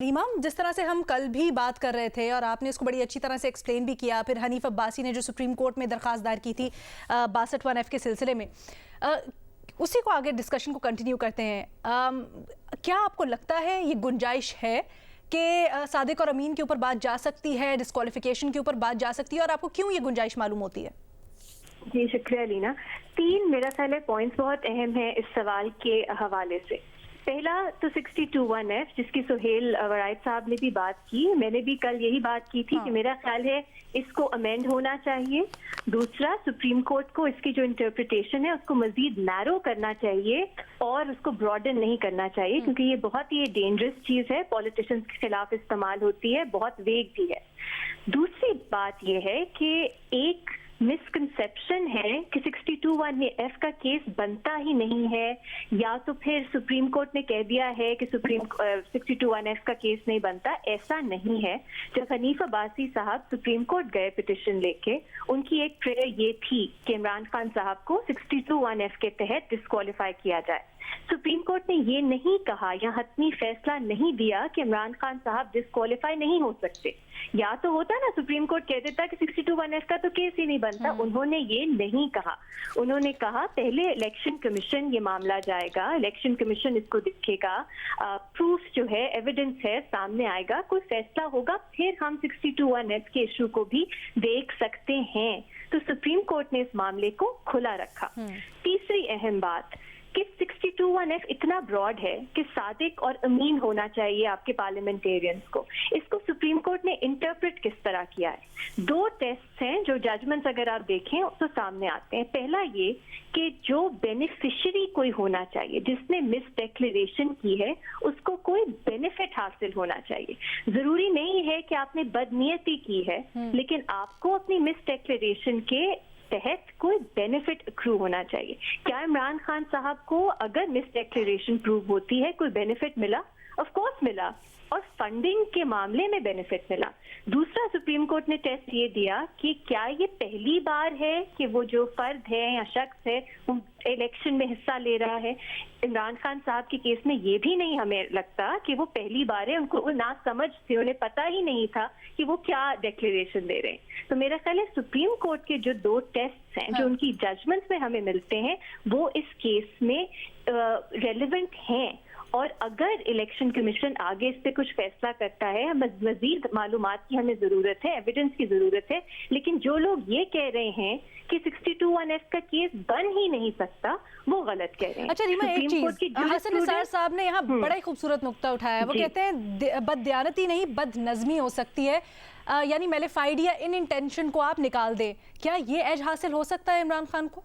रीमा, जिस तरह से हम कल भी बात कर रहे थे और आपने इसको बड़ी अच्छी तरह से एक्सप्लेन भी किया, फिर हनीफ अब्बासी ने जो सुप्रीम कोर्ट में दरख्वास्त दायर की थी 62(1)(f) के सिलसिले में, उसी को आगे डिस्कशन को कंटिन्यू करते हैं। क्या आपको लगता है ये गुंजाइश है कि सादिक और अमीन के ऊपर बात जा सकती है, डिस्क्वालिफिकेशन के ऊपर बात जा सकती है, और आपको क्यों ये गुंजाइश मालूम होती है? जी शुक्रिया लीना। 3 मेरा ख्याल है पॉइंट्स बहुत अहम है इस सवाल के हवाले से। पहला तो 62(1)(f) जिसकी सुहेल वराइद साहब ने भी बात की, मैंने भी कल यही बात की थी कि मेरा ख्याल है इसको अमेंड होना चाहिए। दूसरा, सुप्रीम कोर्ट को इसकी जो इंटरप्रिटेशन है उसको मजीद नैरो करना चाहिए और उसको ब्रॉडन नहीं करना चाहिए, क्योंकि ये बहुत ही डेंजरस चीज है, पॉलिटिशियंस के खिलाफ इस्तेमाल होती है, बहुत वेग भी है। दूसरी बात ये है कि एक मिसकंसेप्शन है कि 62(1)(f) का केस बनता ही नहीं है, या तो फिर सुप्रीम कोर्ट ने कह दिया है कि 62(1)(f) का केस नहीं बनता। ऐसा नहीं है। जब हनीफ अब्बासी साहब सुप्रीम कोर्ट गए पिटिशन लेके, उनकी एक प्रेयर ये थी कि इमरान खान साहब को 62(1)(f) के तहत डिस्क्वालीफाई किया जाए। सुप्रीम कोर्ट ने ये नहीं कहा या हतमी फैसला नहीं दिया कि इमरान खान साहब डिस्क्वालीफाई नहीं हो सकते। या तो होता ना, सुप्रीम कोर्ट कह देता कि 62(1)(f) का तो केस ही नहीं बनता। उन्होंने ये नहीं कहा। उन्होंने कहा पहले इलेक्शन कमीशन ये मामला जाएगा, इलेक्शन कमीशन इसको देखेगा, प्रूफ जो है, एविडेंस है, सामने आएगा, कोई फैसला होगा, फिर हम 62(1)(f) के इशू को भी देख सकते हैं। तो सुप्रीम कोर्ट ने इस मामले को खुला रखा। तीसरी अहम बात कि 62(1)(f) इतना ब्रॉड है कि सादिक और अमीन होना चाहिए आपके पार्लियामेंटेरियंस को। इसको सुप्रीम कोर्ट ने इंटरप्रेट किस तरह किया है? 2 टेस्ट हैं जो जजमेंट्स अगर आप देखें तो सामने आते हैं। पहला ये कि जो बेनिफिशियरी कोई होना चाहिए, जिसने मिस डिक्लेरेशन की है, उसको कोई बेनिफिट हासिल होना चाहिए। जरूरी नहीं है कि आपने बदनीयती की है, लेकिन आपको अपनी मिस डिक्लेरेशन के तहत कोई बेनिफिट अक्रू होना चाहिए। क्या इमरान खान साहब को अगर मिस डिक्लेरेशन प्रूव होती है कोई बेनिफिट मिला? ऑफ कोर्स मिला, और फंडिंग के मामले में बेनिफिट मिला। दूसरा, सुप्रीम कोर्ट ने टेस्ट ये दिया कि क्या ये पहली बार है कि वो जो फर्द है या शख्स है वो इलेक्शन में हिस्सा ले रहा है। इमरान खान साहब के केस में ये भी नहीं हमें लगता कि वो पहली बार है, उनको वो ना समझ थी, उन्हें पता ही नहीं था कि वो क्या डिक्लेरेशन दे रहे हैं। तो मेरा ख्याल है सुप्रीम कोर्ट के जो 2 टेस्ट हैं, जो उनकी जजमेंट्स में हमें मिलते हैं, वो इस केस में रेलिवेंट हैं। और अगर इलेक्शन कमीशन आगे इस पे कुछ फैसला करता है, मजीद मालूमात की हमें जरूरत है, एविडेंस की जरूरत है। लेकिन जो लोग ये कह रहे हैं कि 62(1)(f) का केस बन ही नहीं सकता, वो गलत कह रहे हैं। अच्छा रीमा, एक चीज हसन निसार साहब ने यहाँ बड़ा ही खूबसूरत नुक्ता उठाया है। वो कहते हैं बददियानती नहीं, बदनज़मी हो सकती है, यानी मैलिफाइड या इन इंटेंशन को आप निकाल दें। क्या ये एज हासिल हो सकता है इमरान खान को?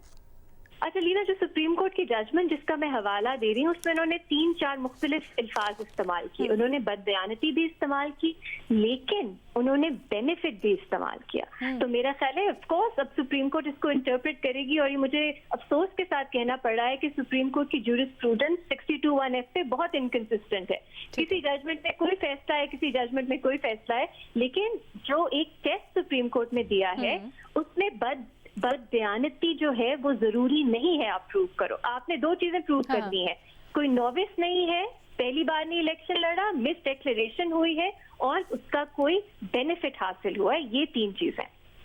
अच्छा लीना, जो सुप्रीम कोर्ट की जजमेंट जिसका मैं हवाला दे रही हूँ, उसमें उन्होंने 3-4 मुख्तलिफ अल्फाज इस्तेमाल किए। उन्होंने बदबयानती भी इस्तेमाल की, लेकिन उन्होंने बेनिफिट भी इस्तेमाल किया। तो मेरा ख्याल है ऑफ कोर्स अब सुप्रीम कोर्ट इसको इंटरप्रेट करेगी, और ये मुझे अफसोस के साथ कहना पड़ रहा है कि सुप्रीम कोर्ट की जूरिस्प्रूडेंस 62(1)(f) पे बहुत इनकंसिस्टेंट है। किसी जजमेंट में कोई फैसला है, किसी जजमेंट में कोई फैसला है, लेकिन जो एक टेस्ट सुप्रीम कोर्ट ने दिया है उसमें बदबयानती जो है वो जरूरी नहीं है आप प्रूव करो। आपने 2 चीजें प्रूव करनी है, कोई नोविस नहीं है, पहली बार नहीं इलेक्शन लड़ा, मिस डिक्लेरेशन हुई है, और उसका कोई बेनिफिट हासिल हुआ है। ये 3 चीजें।